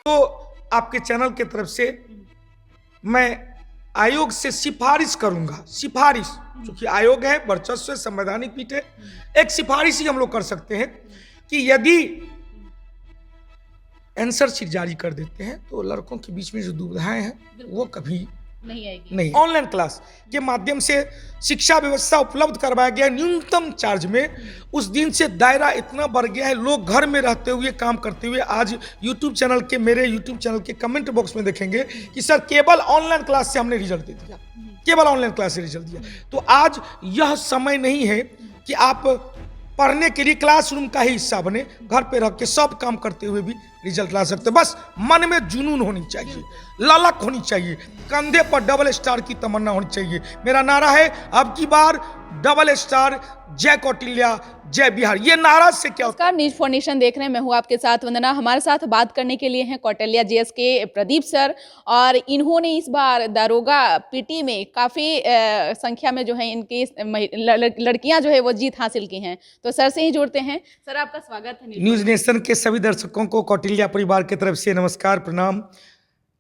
तो आपके चैनल की तरफ से मैं आयोग से सिफारिश करूंगा, सिफारिश, क्योंकि आयोग है, वर्चस्व है, संवैधानिक पीठ है, एक सिफारिश ही हम लोग कर सकते हैं कि यदि आंसर शीट जारी कर देते हैं तो लड़कों के बीच में जो दुविधाएं हैं वो कभी नहीं आएगी। नहीं। ऑनलाइन क्लास के माध्यम से शिक्षा व्यवस्था उपलब्ध करवाया गया न्यूनतम चार्ज में। उस दिन से दायरा इतना बढ़ गया है, लोग घर में रहते हुए काम करते हुए आज यूट्यूब चैनल के, मेरे यूट्यूब चैनल के कमेंट बॉक्स में देखेंगे कि सर केवल ऑनलाइन क्लास से हमने रिजल्ट दे दिया, केवल ऑनलाइन क्लास से रिजल्ट दिया। तो आज यह समय नहीं है कि आप पढ़ने के लिए क्लासरूम का ही हिस्सा बने, घर पे रह के सब काम करते हुए भी रिजल्ट ला सकते। बस मन में जुनून होनी चाहिए, ललक होनी चाहिए, कंधे पर डबल स्टार की तमन्ना होनी चाहिए। मेरा नारा है अब की बार डबल स्टार, जय कौटिल्या, जय बिहार। ये नारा से क्या होता है? नमस्कार, न्यूज फॉर नेशन देख रहे हैं, मैं हूं आपके साथ वंदना। हमारे साथ बात करने के लिए हैं कौटिल्या जीएस के प्रदीप सर, और इन्होंने इस बार दारोगा पीटी में काफ़ी संख्या में जो है इनकी लड़कियां जो है वो जीत हासिल की हैं। तो सर से ही जुड़ते हैं। सर, आपका स्वागत है न्यूज नेशन के सभी दर्शकों को कौटिल्या परिवार की तरफ से नमस्कार, प्रणाम,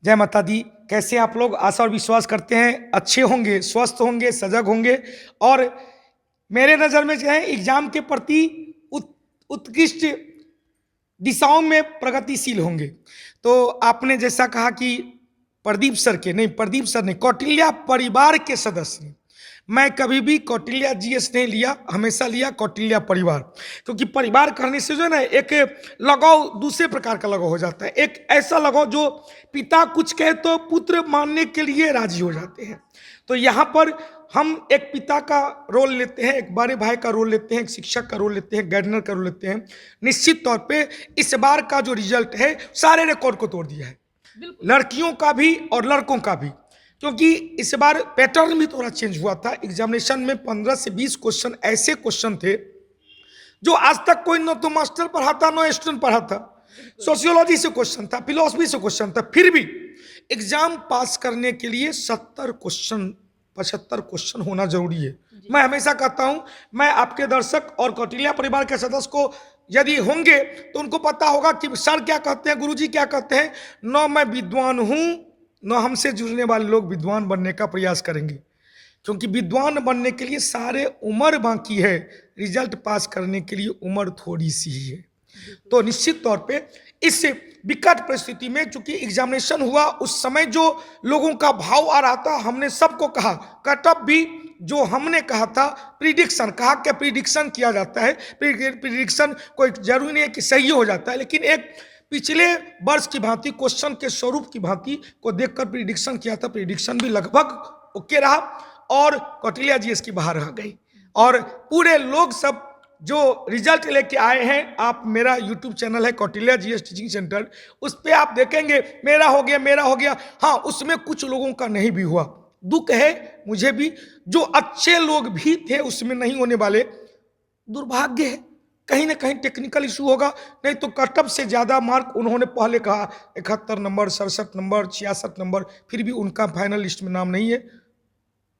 जय माता दी। कैसे आप लोग? आशा और विश्वास करते हैं अच्छे होंगे, स्वस्थ होंगे, सजग होंगे और मेरे नज़र में जो है एग्जाम के प्रति उत्कृष्ट दिशाओं में प्रगतिशील होंगे। तो आपने जैसा कहा कि प्रदीप सर ने कौटिल्या परिवार के सदस्य ने, मैं कभी भी कौटिल्या जीएस नहीं लिया, हमेशा लिया कौटिल्या परिवार, क्योंकि परिवार करने से जो है ना एक लगाव दूसरे प्रकार का लगाव हो जाता है। एक ऐसा लगाव जो पिता कुछ कहे तो पुत्र मानने के लिए राजी हो जाते हैं। तो यहाँ पर हम एक पिता का रोल लेते हैं, एक बड़े भाई का रोल लेते हैं, एक शिक्षक का रोल लेते हैं, गार्डनर का रोल लेते हैं। निश्चित तौर पे इस बार का जो रिजल्ट है सारे रिकॉर्ड को तोड़ दिया है, लड़कियों का भी और लड़कों का भी, क्योंकि इस बार पैटर्न भी थोड़ा चेंज हुआ था। एग्जामिनेशन में 15 से 20 क्वेश्चन ऐसे क्वेश्चन थे जो आज तक कोई न तो मास्टर पढ़ाता न स्टूडेंट पढ़ाता। सोशियोलॉजी से क्वेश्चन था, फिलोसफी से क्वेश्चन था, फिर भी एग्जाम पास करने के लिए 70 क्वेश्चन 75 क्वेश्चन होना जरूरी है। मैं हमेशा कहता हूं, मैं आपके दर्शक और कौटिल्या परिवार के सदस्य को यदि होंगे तो उनको पता होगा कि सर क्या कहते हैं, गुरुजी क्या कहते हैं। न मैं विद्वान हूं, न हमसे जुड़ने वाले लोग विद्वान बनने का प्रयास करेंगे, क्योंकि विद्वान बनने के लिए सारे उम्र बाकी है, रिजल्ट पास करने के लिए उम्र थोड़ी सी ही है। तो निश्चित तौर पे इस विकट परिस्थिति में चूंकि एग्जामिनेशन हुआ, उस समय जो लोगों का भाव आ रहा था, हमने सबको कहा, कटअप भी जो हमने कहा था, प्रिडिक्शन कहा कि प्रिडिक्शन किया जाता है, प्रिडिक्शन कोई जरूरी नहीं है कि सही हो जाता है, लेकिन एक पिछले वर्ष की भांति क्वेश्चन के स्वरूप की भांति को देखकर प्रिडिक्शन किया था। प्रिडिक्शन भी लगभग ओके रहा और कौटिल्या जी इसकी बाहर रह गई। और पूरे लोग सब जो रिजल्ट लेके आए हैं, आप मेरा यूट्यूब चैनल है कौटिल्या जीएस टीचिंग सेंटर, उस पर आप देखेंगे मेरा हो गया, मेरा हो गया। हाँ, उसमें कुछ लोगों का नहीं भी हुआ, दुख है मुझे भी, जो अच्छे लोग भी थे उसमें नहीं होने वाले, दुर्भाग्य है। कहीं ना कहीं टेक्निकल इशू होगा, नहीं तो कटअप से ज़्यादा मार्क उन्होंने पहले कहा 71 नंबर, 67 नंबर, 66 नंबर, फिर भी उनका फाइनल लिस्ट में नाम नहीं है।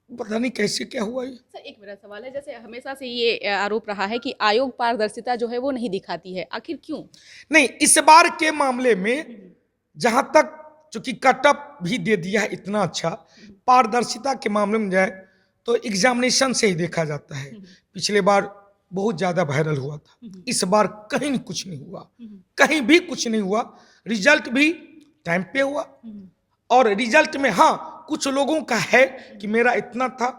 पता नहीं कैसे क्या हुआ ये। सर, एक मेरा सवाल है, जैसे हमेशा से ये आरोप रहा है कि आयोग पारदर्शिता जो है वो नहीं दिखाती है, आखिर क्यों? नहीं, इस बार के मामले में जहां तक चूंकि कटअप भी दे दिया है इतना अच्छा, पारदर्शिता के मामले में जाए तो एग्जामिनेशन से ही देखा जाता है। पिछले बार बहुत ज्यादा वायरल हुआ था, इस बार कहीं कुछ नहीं हुआ, कहीं भी कुछ नहीं हुआ। रिजल्ट भी टाइम पे हुआ और रिजल्ट में हाँ कुछ लोगों का है कि मेरा इतना था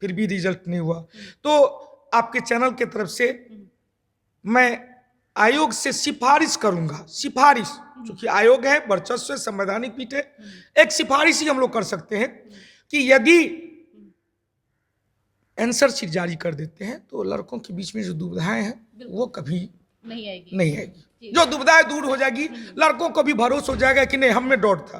फिर भी रिजल्ट नहीं हुआ। तो आपके चैनल की तरफ से मैं आयोग से सिफारिश करूंगा, सिफारिश, क्योंकि आयोग है, वर्चस्व है, संवैधानिक पीठ है, एक सिफारिश ही हम लोग कर सकते हैं कि यदि आंसर शीट जारी कर देते हैं तो लड़कों के बीच में जो दुविधाएं हैं वो कभी नहीं आएगी। जो दुविधाएं दूर हो जाएगी, लड़कों को भी भरोसा हो जाएगा कि नहीं, हम में डाउट था,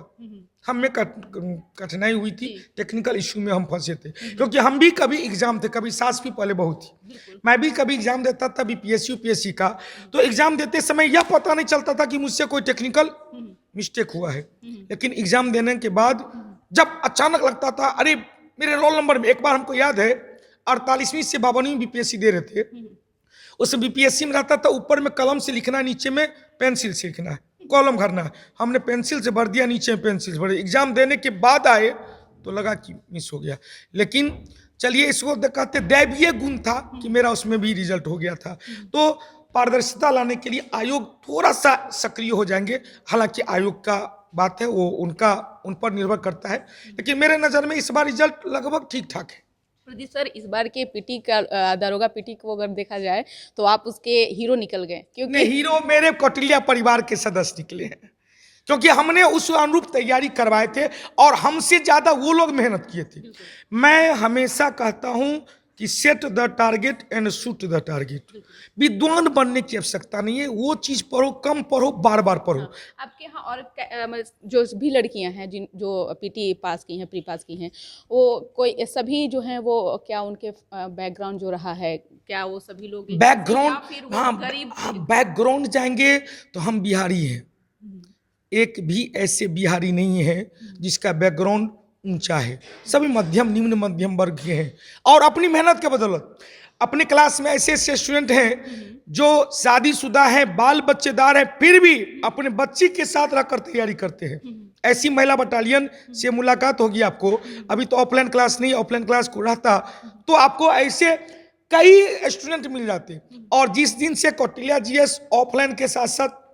हम में कठिनाई हुई थी, टेक्निकल इश्यू में हम फंसे थे, क्योंकि हम भी कभी एग्जाम थे, कभी सास भी पहले बहुत थी, मैं भी कभी एग्जाम देता था बीपीएससी यूपीएससी का। तो एग्जाम देते समय यह पता नहीं चलता था कि मुझसे कोई टेक्निकल मिस्टेक हुआ है, लेकिन एग्जाम देने के बाद जब अचानक लगता था, अरे मेरे रोल नंबर में, एक बार हमको याद है 48वीं से 52वीं बीपीएससी दे रहे थे, उस बीपीएससी में रहता था ऊपर में कलम से लिखना, नीचे में पेंसिल से लिखना है, कॉलम भरना है, हमने पेंसिल से भर दिया, नीचे पेंसिल से भर दिया। एग्जाम देने के बाद आए तो लगा कि मिस हो गया, लेकिन चलिए इसको कहते दैवीय गुण था कि मेरा उसमें भी रिजल्ट हो गया था। तो पारदर्शिता लाने के लिए आयोग थोड़ा सा सक्रिय हो जाएंगे, हालांकि आयोग का बात है वो उन पर निर्भर करता है, लेकिन मेरे नज़र में इस बार रिजल्ट लगभग ठीक ठाक है। प्रदीप सर, इस बार के पीटी का दारोगा पीटी को अगर देखा जाए तो आप उसके हीरो निकल गए, क्योंकि हीरो मेरे कौटिल्या परिवार के सदस्य निकले हैं, क्योंकि हमने उस अनुरूप तैयारी करवाए थे और हमसे ज्यादा वो लोग मेहनत किए थे। मैं हमेशा कहता हूं कि set the target and shoot the target. विद्वान बनने की आवश्यकता नहीं है, वो चीज पढ़ो, कम पढ़ो, बार बार पढ़ो। आपके यहाँ और जो भी लड़कियां हैं जो पीटी पास की हैं, प्री पास की हैं, वो कोई सभी जो हैं वो क्या उनके बैकग्राउंड जो रहा है, क्या वो सभी लोग बैकग्राउंड, हाँ बैकग्राउंड जाएंगे तो हम बिहारी हैं, एक भी ऐसे बिहारी नहीं है जिसका बैकग्राउंड ऊंचा है, सभी मध्यम निम्न मध्यम वर्ग के हैं और अपनी मेहनत के बदौलत। अपने क्लास में ऐसे ऐसे स्टूडेंट हैं जो शादीशुदा हैं, बाल बच्चेदार हैं, फिर भी अपने बच्ची के साथ रहकर तैयारी करते हैं। ऐसी महिला बटालियन से मुलाकात होगी आपको, अभी तो ऑफलाइन क्लास नहीं, ऑफलाइन क्लास को रहता तो आपको ऐसे कई स्टूडेंट मिल जाते। और जिस दिन से कौटिल्या जीएस ऑफलाइन के साथ साथ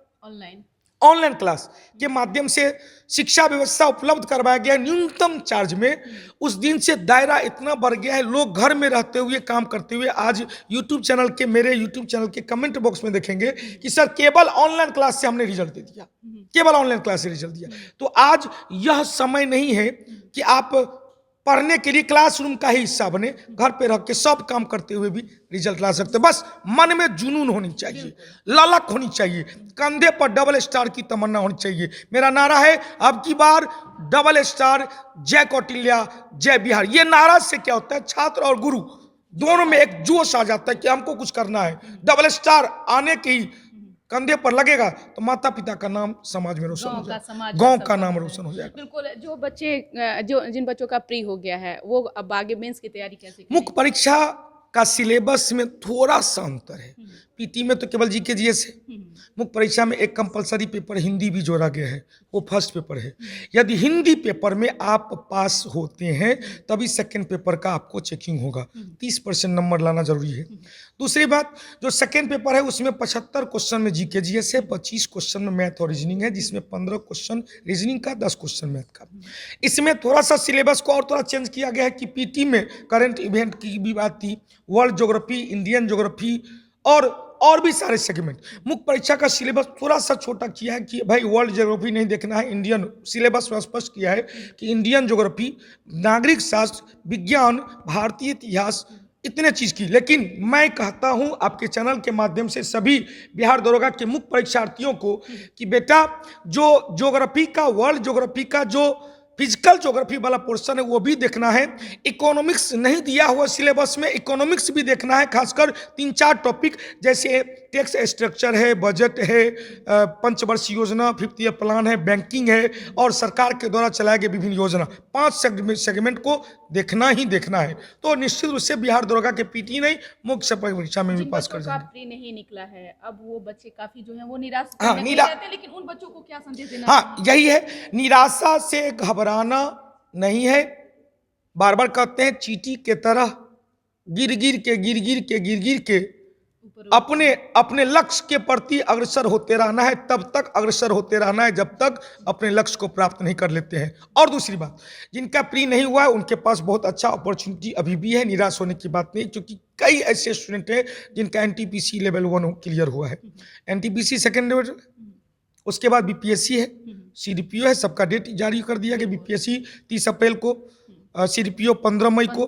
ऑनलाइन क्लास के माध्यम से शिक्षा व्यवस्था उपलब्ध करवाया गया न्यूनतम चार्ज में, उस दिन से दायरा इतना बढ़ गया है, लोग घर में रहते हुए काम करते हुए आज यूट्यूब चैनल के, मेरे यूट्यूब चैनल के कमेंट बॉक्स में देखेंगे कि सर केवल ऑनलाइन क्लास से हमने रिजल्ट दे दिया, केवल ऑनलाइन क्लास से रिजल्ट दिया। तो आज यह समय नहीं है कि आप पढ़ने के लिए क्लासरूम का ही हिस्सा बने, घर पे रह के सब काम करते हुए भी रिजल्ट ला सकते। बस मन में जुनून होनी चाहिए, ललक होनी चाहिए, कंधे पर डबल स्टार की तमन्ना होनी चाहिए। मेरा नारा है अब की बार डबल स्टार, जय कौटिल्या, जय बिहार। ये नारा से क्या होता है, छात्र और गुरु दोनों में एक जोश आ जाता है कि हमको कुछ करना है। डबल स्टार आने के ही कंधे पर लगेगा तो माता पिता का नाम समाज में रोशन हो जाएगा, गांव का नाम रोशन हो जाएगा। बिल्कुल। जो बच्चे जिन बच्चों का प्री हो गया है वो अब आगे मेंस की तैयारी कैसे करें? मुख्य परीक्षा का सिलेबस में थोड़ा सा अंतर है, पीटी में तो केवल जीके जीएस है, मुख्य परीक्षा में एक कंपलसरी पेपर हिंदी भी जोड़ा गया है, वो फर्स्ट पेपर है। यदि हिंदी पेपर में आप पास होते हैं तभी सेकंड पेपर का आपको चेकिंग होगा, 30% नंबर लाना जरूरी है। दूसरी बात, जो सेकंड पेपर है उसमें 75 क्वेश्चन में जीके जीएस है, 25 क्वेश्चन में मैथ और रीजनिंग है, जिसमें 15 क्वेश्चन रीजनिंग का, 10 क्वेश्चन मैथ का। इसमें थोड़ा सा सिलेबस को और थोड़ा चेंज किया गया है कि पीटी में करंट इवेंट की भी बात थी, वर्ल्ड ज्योग्राफी, इंडियन ज्योग्राफी और भी सारे सेगमेंट। मुख्य परीक्षा का सिलेबस थोड़ा सा छोटा किया है कि भाई वर्ल्ड ज्योग्राफी नहीं देखना है, इंडियन सिलेबस में स्पष्ट किया है कि इंडियन ज्योग्राफी, नागरिक शास्त्र, विज्ञान, भारतीय इतिहास, इतने चीज की। लेकिन मैं कहता हूं आपके चैनल के माध्यम से सभी बिहार दरोगा के मुख्य परीक्षार्थियों को कि बेटा जो ज्योग्राफी का, वर्ल्ड ज्योग्राफी का जो फिजिकल ज्योग्राफी वाला पोर्शन है वो भी देखना है। इकोनॉमिक्स नहीं दिया हुआ सिलेबस में, इकोनॉमिक्स भी देखना है, खासकर 3-4 टॉपिक जैसे टैक्स स्ट्रक्चर है, बजट है, पंचवर्षीय योजना, 5th ईयर प्लान है, बैंकिंग है और सरकार के द्वारा चलाए गए विभिन्न योजना, 5 सेगमेंट को देखना ही देखना है। तो निश्चित रूप से बिहार दरोगा के पीटी नहीं, मुख्य परीक्षा में भी पास कर जाएंगे। प्री नहीं निकला है, अब वो बच्चे काफी जो है वो निराश रहते हैं, लेकिन उन बच्चों को क्या संदेश देना? हाँ यही है, निराशा से घबराना नहीं है। बार बार कहते हैं चींटी के तरह गिर गिर के अपने लक्ष्य के प्रति अग्रसर होते रहना है, तब तक अग्रसर होते रहना है जब तक अपने लक्ष्य को प्राप्त नहीं कर लेते हैं। और दूसरी बात, जिनका प्री नहीं हुआ है उनके पास बहुत अच्छा अपॉर्चुनिटी अभी भी है, निराश होने की बात नहीं, क्योंकि कई ऐसे स्टूडेंट हैं जिनका एनटीपीसी लेवल 1 क्लियर हुआ है, एनटीपीसी सेकेंड लेवल, उसके बाद बीपीएससी है, सीडीपीओ है, सबका डेट जारी कर दिया गया। बीपीएससी 30 अप्रैल को, सीडीपीओ 15 मई को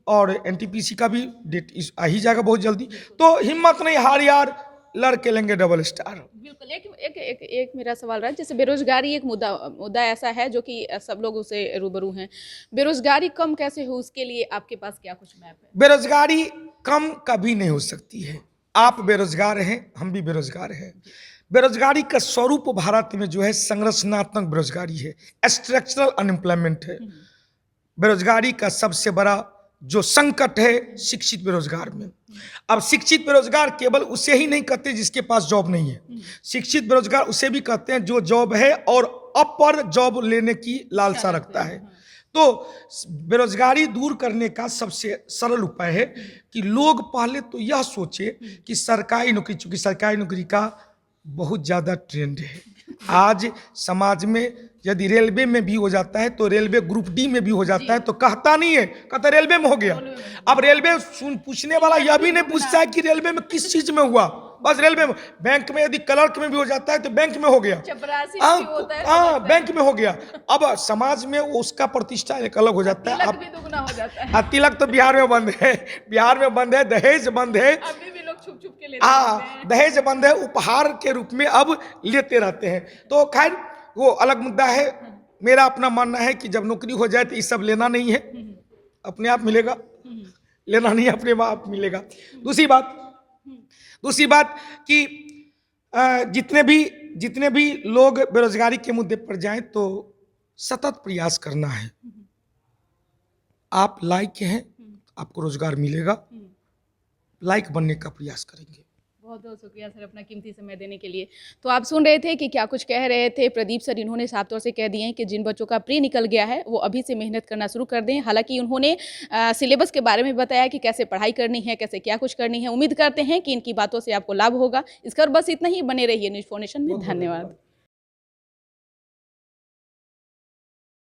और एनटीपीसी का भी डेट आ ही जाएगा बहुत जल्दी। तो हिम्मत नहीं हार यार, लड़के लेंगे डबल स्टार। बिल्कुल। एक मेरा सवाल रहा, जैसे बेरोजगारी एक मुद्दा ऐसा है जो कि सब लोग उसे रूबरू हैं, बेरोजगारी कम कैसे हो उसके लिए आपके पास क्या कुछ मैप है? बेरोजगारी कम कभी नहीं हो सकती है, आप बेरोजगार हैं, हम भी बेरोजगार हैं। बेरोजगारी का स्वरूप भारत में जो है संरचनात्मक बेरोजगारी है, स्ट्रक्चरल अनएम्प्लॉयमेंट है। बेरोजगारी का सबसे बड़ा जो संकट है शिक्षित बेरोजगार में। अब शिक्षित बेरोजगार केवल उसे ही नहीं कहते जिसके पास जॉब नहीं है, शिक्षित बेरोजगार उसे भी कहते हैं जो जॉब है और अपर जॉब लेने की लालसा रखता है। तो बेरोजगारी दूर करने का सबसे सरल उपाय है कि लोग पहले तो यह सोचे कि सरकारी नौकरी, चूंकि सरकारी नौकरी का बहुत ज़्यादा ट्रेंड है आज समाज में। यदि रेलवे में भी हो जाता है तो रेलवे ग्रुप डी में भी हो जाता है तो कहता नहीं है, कहता रेलवे में हो गया। अब रेलवे पूछने वाला यह भी नहीं पूछता है कि रेलवे में किस चीज में हुआ, बस रेलवे में। बैंक में यदि क्लर्क में भी हो जाता है तो बैंक में हो गया, हाँ बैंक में हो गया। अब समाज में उसका प्रतिष्ठा एक अलग हो जाता है। अब तिलक तो बिहार में बंद है, बिहार में बंद है, दहेज बंद है, छुप छुप के लेते हाँ दहेज बंद है, उपहार के रूप में अब लेते रहते हैं। तो खैर वो अलग मुद्दा है। मेरा अपना मानना है कि जब नौकरी हो जाए तो ये सब लेना नहीं है, अपने आप मिलेगा, लेना नहीं अपने आप मिलेगा। दूसरी बात कि जितने भी लोग बेरोजगारी के मुद्दे पर जाएं तो सतत प्रयास करना है। आप लायक हैं, आपको रोजगार मिलेगा, लायक बनने का प्रयास करेंगे। बहुत बहुत शुक्रिया सर अपना कीमती समय देने के लिए। तो आप सुन रहे थे कि क्या कुछ कह रहे थे प्रदीप सर। इन्होंने साफ तौर से कह दिए हैं कि जिन बच्चों का प्री निकल गया है वो अभी से मेहनत करना शुरू कर दें। हालांकि उन्होंने सिलेबस के बारे में बताया कि कैसे पढ़ाई करनी है, कैसे क्या कुछ करनी है। उम्मीद करते हैं कि इनकी बातों से आपको लाभ होगा। इस कर बस इतना ही, बने रहिए न्यूज़ फाउंडेशन में। धन्यवाद।